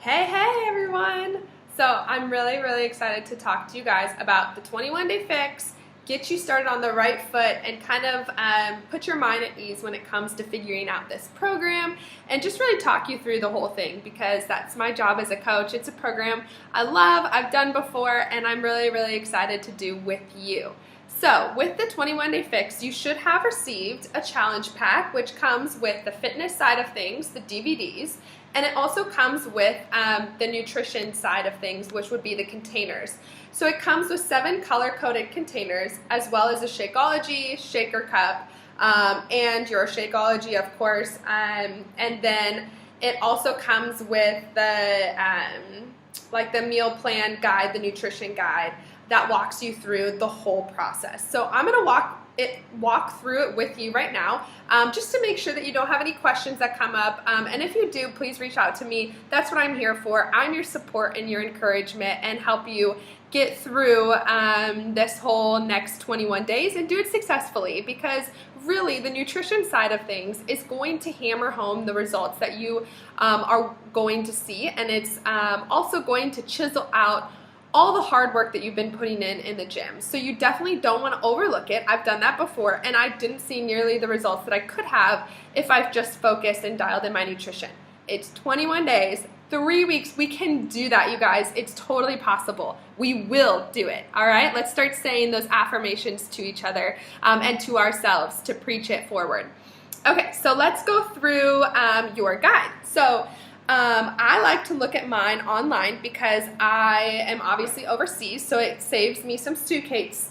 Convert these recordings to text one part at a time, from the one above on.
Hey everyone! So I'm really excited to talk to you guys about the 21 Day Fix, get you started on the right foot, and kind of put your mind at ease when it comes to figuring out this program, and just really talk you through the whole thing because that's my job as a coach. It's a program I love, I've done before, and I'm really excited to do with you. So with the 21 Day Fix, you should have received a challenge pack which comes with the fitness side of things, the DVDs, and it also comes with the nutrition side of things, which would be the containers. So it comes with 7 color-coded containers, as well as a Shakeology, shaker cup, and your Shakeology, of course. And then it also comes with the the meal plan guide, the nutrition guide that walks you through the whole process. So I'm going to walk through it with you right now, just to make sure that you don't have any questions that come up. And if you do, please reach out to me. That's what I'm here for. I'm your support and your encouragement, and help you get through this whole next 21 days and do it successfully, because really the nutrition side of things is going to hammer home the results that you are going to see, and it's also going to chisel out all the hard work that you've been putting in the gym. So you definitely don't want to overlook it. I've done that before, and I didn't see nearly the results that I could have if I've just focused and dialed in my nutrition. It's 21 days, 3 weeks. We can do that, you guys. It's totally possible. We will do it, all right? Let's start saying those affirmations to each other and to ourselves to preach it forward. Okay, so let's go through your guide. So I like to look at mine online because I am obviously overseas, so it saves me some suitcase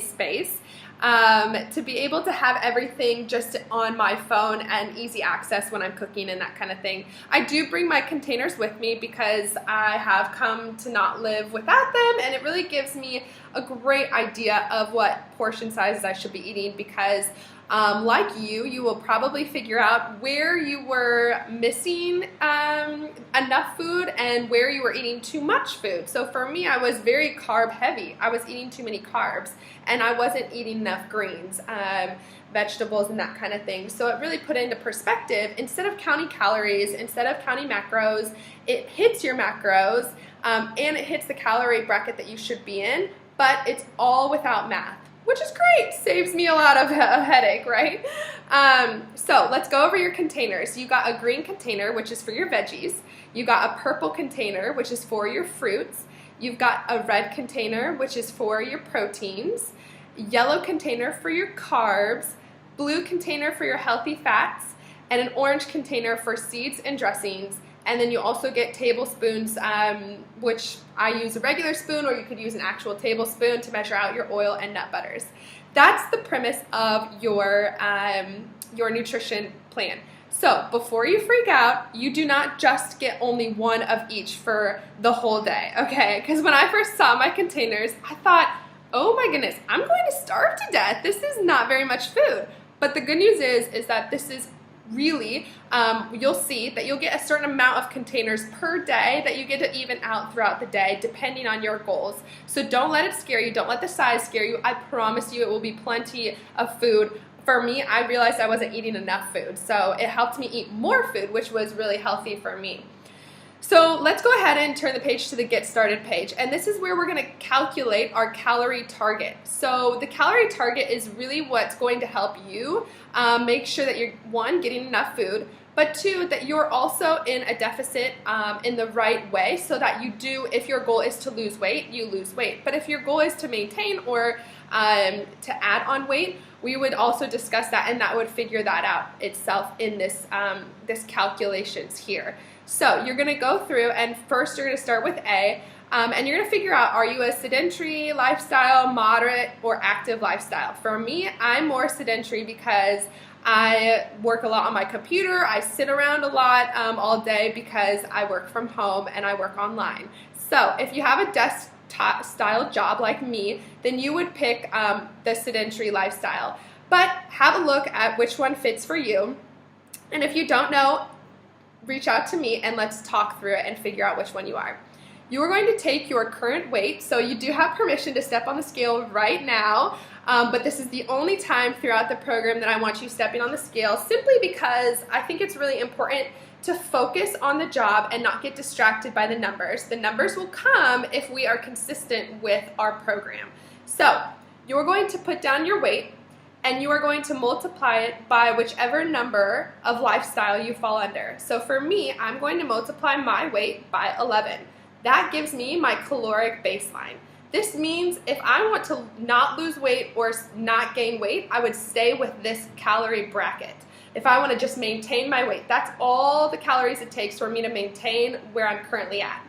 space to be able to have everything just on my phone and easy access when I'm cooking and that kind of thing. I do bring my containers with me because I have come to not live without them, and it really gives me a great idea of what portion sizes I should be eating, because like you will probably figure out where you were missing enough food and where you were eating too much food. So for me, I was very carb heavy. I was eating too many carbs, and I wasn't eating enough greens, vegetables, and that kind of thing. So it really put into perspective, instead of counting calories, instead of counting macros, it hits your macros and it hits the calorie bracket that you should be in, but it's all without math, which is great. Saves me a lot of a headache, right? So let's go over your containers. You got a green container, which is for your veggies. You got a purple container, which is for your fruits. You've got a red container, which is for your proteins. Yellow container for your carbs. Blue container for your healthy fats. And an orange container for seeds and dressings. And then you also get tablespoons, which I use a regular spoon, or you could use an actual tablespoon to measure out your oil and nut butters. That's the premise of your nutrition plan. So before you freak out, you do not just get only one of each for the whole day, okay? Because when I first saw my containers, I thought, oh my goodness, I'm going to starve to death. This is not very much food. But the good news is that this is really, you'll see that you'll get a certain amount of containers per day that you get to even out throughout the day depending on your goals. So don't let it scare you. Don't let the size scare you. I promise you it will be plenty of food. For me, I realized I wasn't eating enough food, so it helped me eat more food, which was really healthy for me. So let's go ahead and turn the page to the Get Started page, and this is where we're going to calculate our calorie target. So the calorie target is really what's going to help you make sure that you're, one, getting enough food, but two, that you're also in a deficit in the right way, so that you do, if your goal is to lose weight, you lose weight. But if your goal is to maintain or to add on weight, we would also discuss that, and that would figure that out itself in this calculations here. So you're going to go through, and first you're going to start with A, and you're going to figure out, are you a sedentary lifestyle, moderate, or active lifestyle? For me, I'm more sedentary because I work a lot on my computer. I sit around a lot all day because I work from home and I work online. So if you have a desk style job like me, then you would pick the sedentary lifestyle. But have a look at which one fits for you. And if you don't know, reach out to me and let's talk through it and figure out which one you are. you are going to take your current weight, so you do have permission to step on the scale right now, but this is the only time throughout the program that I want you stepping on the scale, simply because I think it's really important to focus on the job and not get distracted by the numbers. The numbers will come if we are consistent with our program. So you're going to put down your weight, and you are going to multiply it by whichever number of lifestyle you fall under. So for me, I'm going to multiply my weight by 11. That gives me my caloric baseline. This means if I want to not lose weight or not gain weight, I would stay with this calorie bracket. If I want to just maintain my weight, that's all the calories it takes for me to maintain where I'm currently at.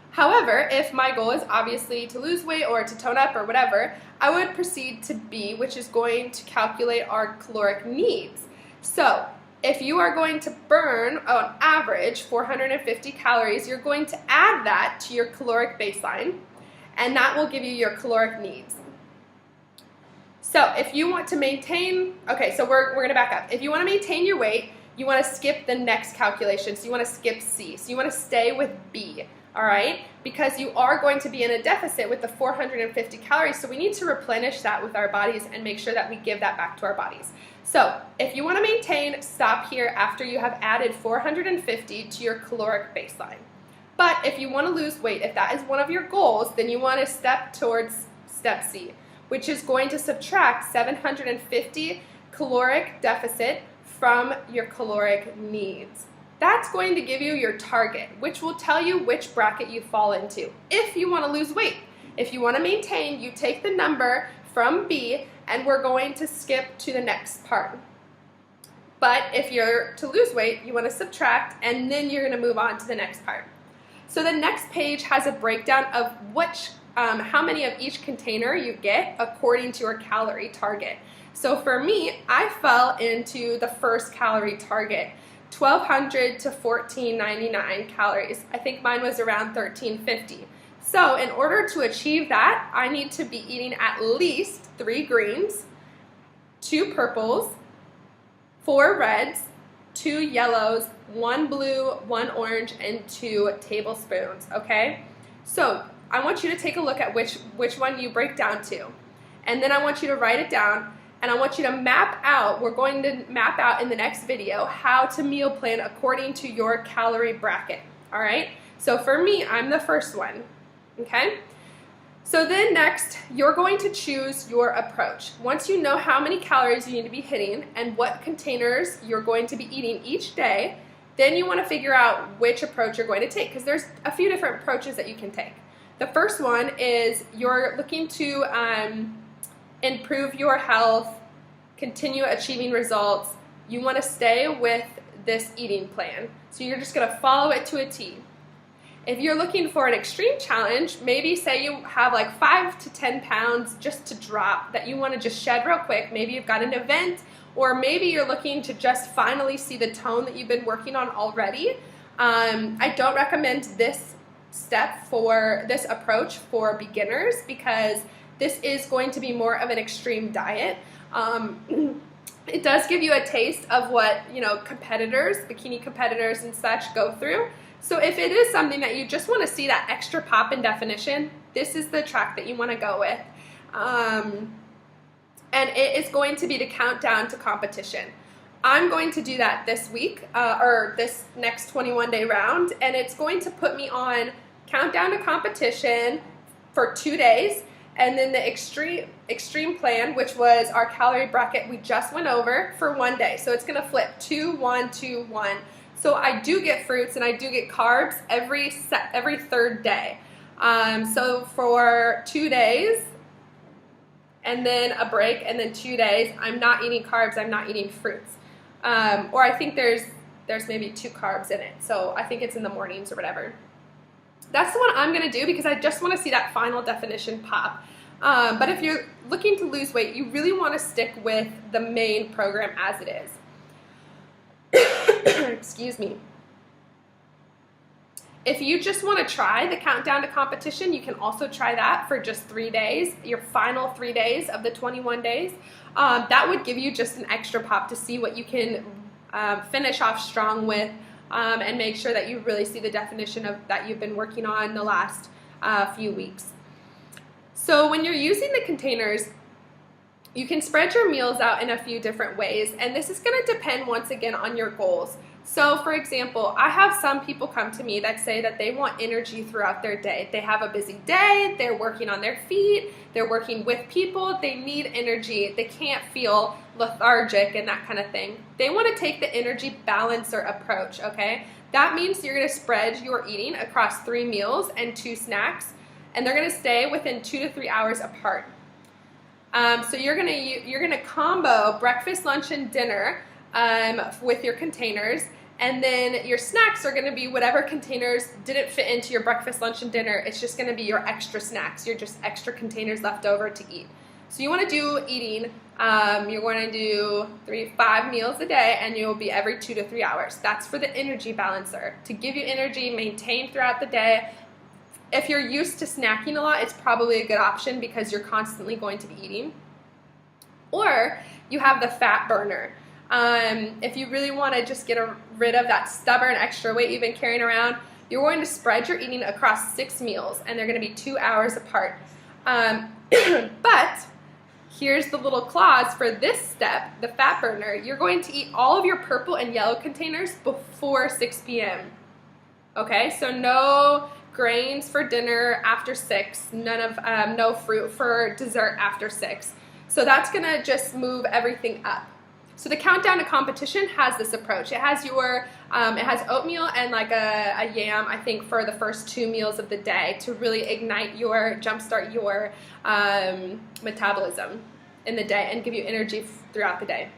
However, if my goal is obviously to lose weight or to tone up or whatever, I would proceed to B, which is going to calculate our caloric needs. So if you are going to burn on average 450 calories, you're going to add that to your caloric baseline, and that will give you your caloric needs. So if you want to maintain, okay, so we're going to back up. If you want to maintain your weight, you want to skip the next calculation. So you want to skip C. So you want to stay with B, all right? Because you are going to be in a deficit with the 450 calories, so we need to replenish that with our bodies and make sure that we give that back to our bodies. So if you want to maintain, stop here after you have added 450 to your caloric baseline. But if you want to lose weight, if that is one of your goals, then you want to step towards step C, which is going to subtract 750 caloric deficit from your caloric needs. That's going to give you your target, which will tell you which bracket you fall into if you want to lose weight. If you want to maintain, you take the number from B, and we're going to skip to the next part. But if you're to lose weight, you want to subtract, and then you're going to move on to the next part. So the next page has a breakdown of how many of each container you get according to your calorie target. So for me, I fell into the first calorie target, 1,200 to 1,499 calories. I think mine was around 1,350. So in order to achieve that, I need to be eating at least 3 greens, 2 purples, 4 reds, 2 yellows, 1 blue, 1 orange, and 2 tablespoons, okay? So I want you to take a look at which one you break down to. And then I want you to write it down, and I want you to map out, we're going to map out in the next video how to meal plan according to your calorie bracket, all right? So for me, I'm the first one, okay? So then next, you're going to choose your approach. Once you know how many calories you need to be hitting and what containers you're going to be eating each day, then you want to figure out which approach you're going to take, because there's a few different approaches that you can take. The first one is you're looking to improve your health, continue achieving results. You want to stay with this eating plan. So you're just going to follow it to a T. If you're looking for an extreme challenge, maybe say you have like 5 to 10 pounds just to drop that you want to just shed real quick. Maybe you've got an event, or maybe you're looking to just finally see the tone that you've been working on already. I don't recommend this this approach for beginners, because this is going to be more of an extreme diet. It does give you a taste of what, competitors, bikini competitors and such go through. So if it is something that you just want to see that extra pop in definition, this is the track that you want to go with. And it is going to be the countdown to competition. I'm going to do that this week, or this next 21-day round, and it's going to put me on countdown to competition for 2 days, and then the extreme plan, which was our calorie bracket we just went over, for 1 day. So it's going to flip 2, 1, 2, 1. So I do get fruits and I do get carbs every third day. So for 2 days, and then a break, and then 2 days, I'm not eating carbs, I'm not eating fruits. Or I think there's maybe 2 carbs in it. So I think it's in the mornings or whatever. That's the one I'm going to do because I just want to see that final definition pop. But if you're looking to lose weight, you really want to stick with the main program as it is. Excuse me. If you just want to try the countdown to competition, you can also try that for just 3 days, your final 3 days of the 21 days. That would give you just an extra pop to see what you can finish off strong with and make sure that you really see the definition of that you've been working on the last few weeks. So when you're using the containers, you can spread your meals out in a few different ways, and this is going to depend once again on your goals. So for example, I have some people come to me that say that they want energy throughout their day. They have a busy day, they're working on their feet, they're working with people, they need energy, they can't feel lethargic and that kind of thing. They want to take the energy balancer approach, okay? That means you're going to spread your eating across 3 meals and 2 snacks, and they're going to stay within 2 to 3 hours apart. So you're gonna combo breakfast, lunch, and dinner with your containers, and then your snacks are gonna be whatever containers didn't fit into your breakfast, lunch, and dinner. It's just gonna be your extra snacks. You're just extra containers left over to eat. So you want to do eating. You're going to do 5 meals a day, and you'll be every 2 to 3 hours. That's for the energy balancer to give you energy, maintain throughout the day. If you're used to snacking a lot, it's probably a good option because you're constantly going to be eating. Or you have the fat burner. If you really want to just get rid of that stubborn extra weight you've been carrying around, you're going to spread your eating across 6 meals, and they're going to be 2 hours apart. But here's the little clause for this step, the fat burner. You're going to eat all of your purple and yellow containers before 6 p.m. Okay, so no grains for dinner after 6, no fruit for dessert after 6. So that's gonna just move everything up. So the countdown to competition has this approach. It has oatmeal and like a yam, I think, for the first 2 meals of the day to really jumpstart your metabolism in the day and give you energy throughout the day.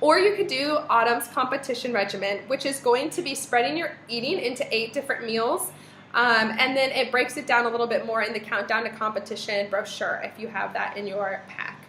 Or you could do Autumn's competition regimen, which is going to be spreading your eating into 8 different meals, and then it breaks it down a little bit more in the Countdown to Competition brochure if you have that in your pack.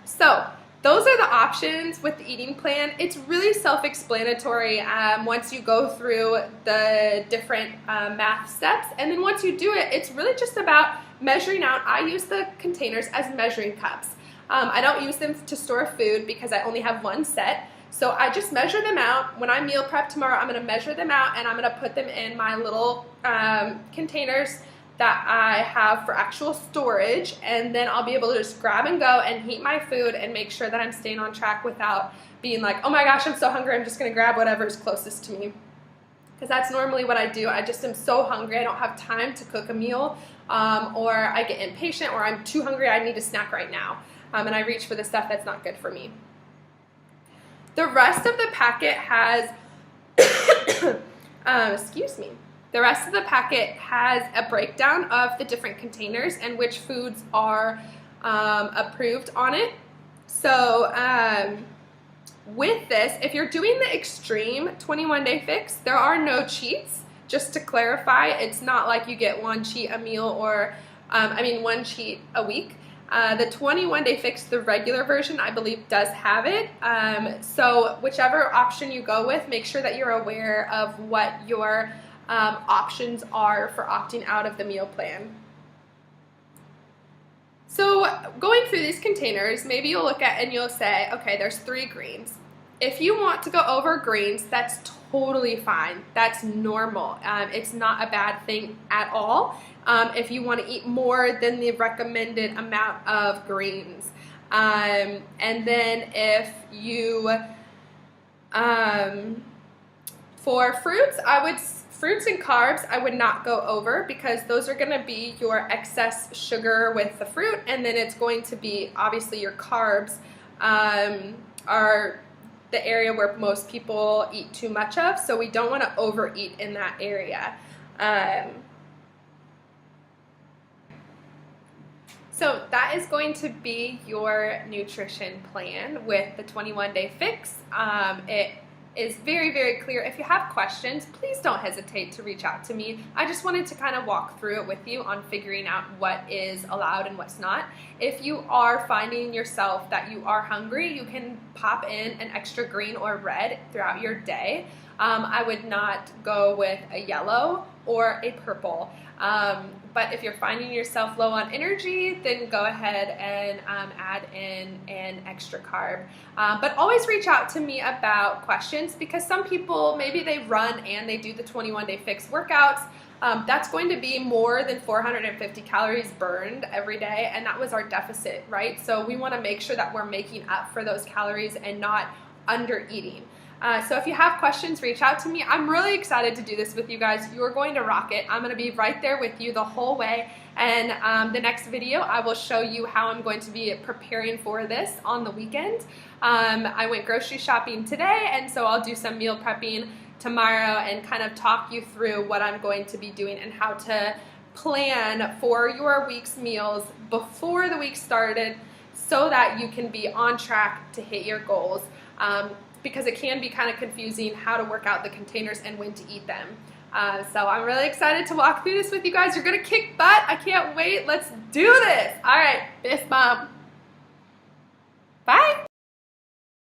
So those are the options with the eating plan. It's really self-explanatory once you go through the different math steps, and then once you do it, it's really just about measuring out. I use the containers as measuring cups. I don't use them to store food because I only have 1 set. So I just measure them out. When I meal prep tomorrow, I'm going to measure them out, and I'm going to put them in my little containers that I have for actual storage, and then I'll be able to just grab and go and heat my food and make sure that I'm staying on track without being like, oh my gosh, I'm so hungry, I'm just going to grab whatever is closest to me. Because that's normally what I do. I just am so hungry, I don't have time to cook a meal, or I get impatient, or I'm too hungry, I need a snack right now. And I reach for the stuff that's not good for me. The rest of the packet has, The rest of the packet has a breakdown of the different containers and which foods are approved on it. So with this, if you're doing the extreme 21-day fix, there are no cheats. Just to clarify, it's not like you get 1 cheat a meal or, 1 cheat a week. The 21-day fix, the regular version, I believe does have it. So whichever option you go with, make sure that you're aware of what your options are for opting out of the meal plan. So going through these containers, maybe you'll look at and you'll say, okay, there's 3 greens. If you want to go over greens, that's totally fine. That's normal. It's not a bad thing at all. If you want to eat more than the recommended amount of greens. And then if you, for fruits, fruits and carbs I would not go over because those are going to be your excess sugar with the fruit, and then it's going to be, obviously your carbs are the area where most people eat too much of, so we don't want to overeat in that area. So that is going to be your nutrition plan with the 21-day fix. It is very, very clear. If you have questions, please don't hesitate to reach out to me. I just wanted to kind of walk through it with you on figuring out what is allowed and what's not. If you are finding yourself that you are hungry, you can pop in an extra green or red throughout your day. I would not go with a yellow or a purple. But if you're finding yourself low on energy, then go ahead and add in an extra carb. But always reach out to me about questions, because some people, maybe they run and they do the 21-day fix workouts. That's going to be more than 450 calories burned every day, and that was our deficit, right? So we want to make sure that we're making up for those calories and not under eating. So if you have questions, reach out to me. I'm really excited to do this with you guys. You're going to rock it. I'm going to be right there with you the whole way. And the next video, I will show you how I'm going to be preparing for this on the weekend. I went grocery shopping today, and so I'll do some meal prepping tomorrow and kind of talk you through what I'm going to be doing and how to plan for your week's meals before the week started, so that you can be on track to hit your goals. Because it can be kind of confusing how to work out the containers and when to eat them. So I'm really excited to walk through this with you guys. You're gonna kick butt. I can't wait. Let's do this. All right, fist bump. Bye.